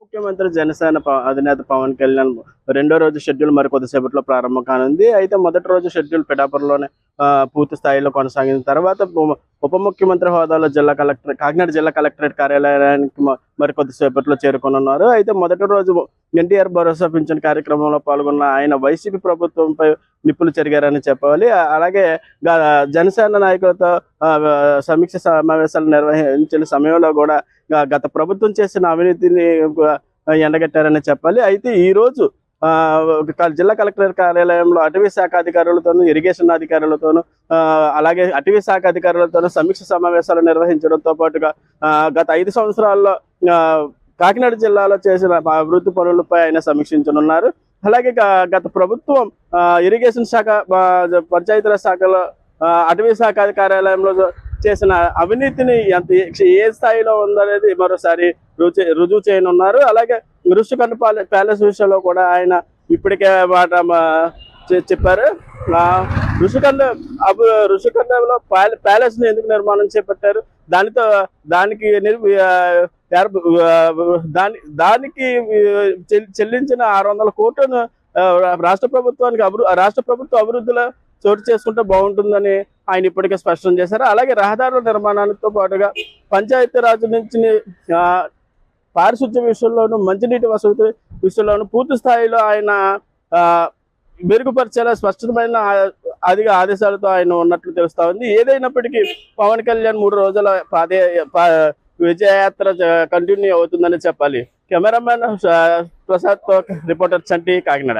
ముఖ్యమంత్రి జనసేన అధినేత పవన్ కళ్యాణ్ రెండో రోజు షెడ్యూల్ మరి కొద్దిసేపట్లో ప్రారంభం కానుంది. అయితే మొదటి రోజు షెడ్యూల్ పిఠాపురంలోనే పూర్తి స్థాయిలో కొనసాగిన తర్వాత ఉప ముఖ్యమంత్రి హోదాలో కాకినాడ జిల్లా కలెక్టరేట్ కార్యాలయానికి మరి కొద్దిసేపట్లో చేరుకోనున్నారు. అయితే మొదటి రోజు ఎన్టీఆర్ భరోసా పింఛన్ కార్యక్రమంలో పాల్గొన్న ఆయన వైసీపీ ప్రభుత్వంపై నిప్పులు చెరిగారని చెప్పాలి. అలాగే జనసేన నాయకులతో సమీక్ష సమావేశాలు నిర్వహించిన సమయంలో కూడా గత ప్రభుత్వం చేసిన అవినీతిని ఎండగట్టారని చెప్పాలి. అయితే ఈ రోజు జిల్లా కలెక్టర్ కార్యాలయంలో అటవీ శాఖ అధికారులతోనూ, ఇరిగేషన్ అధికారులతోనూ, అలాగే అటవీ శాఖ అధికారులతోనూ సమీక్ష సమావేశాలు నిర్వహించడంతో పాటుగా గత 5 సంవత్సరాల్లో కాకినాడ జిల్లాలో చేసిన అభివృద్ధి పనులపై ఆయన సమీక్షించనున్నారు. అలాగే గత ప్రభుత్వం ఇరిగేషన్ శాఖ, పంచాయతీరాజ్ శాఖలో, అటవీ శాఖ కార్యాలయంలో చేసిన అవినీతిని ఏ స్థాయిలో ఉందనేది మరోసారి రుజువు చేయనున్నారు. అలాగే ఋషికొండ ప్యాలెస్ విషయంలో కూడా ఆయన ఇప్పటికే మాట చెప్పారు. ఋషికొండలో ప్యాలెస్ ని ఎందుకు నిర్మాణం చేపట్టారు, దానికి చెల్లించిన 600 కోట్లను రాష్ట్ర ప్రభుత్వ అభివృద్ధిలో చోటు చేసుకుంటే బాగుంటుందని ఆయన ఇప్పటికే స్పష్టం చేశారు. అలాగే రహదారుల నిర్మాణాలతో పాటుగా పంచాయతీరాజ్ నుంచి పారిశుద్ధ్య విషయంలోనూ, మంచినీటి వసతి విషయంలోనూ పూర్తి స్థాయిలో ఆయన మెరుగుపరిచేలా స్పష్టమైన ఆదేశాలతో ఆయన ఉన్నట్లు తెలుస్తా ఉంది. ఏదైనప్పటికీ పవన్ కళ్యాణ్ 3 రోజుల విజయయాత్ర కంటిన్యూ అవుతుందని చెప్పాలి. కెమెరామెన్ ప్రసాద్ తో రిపోర్టర్ చంటి, కాకినాడ.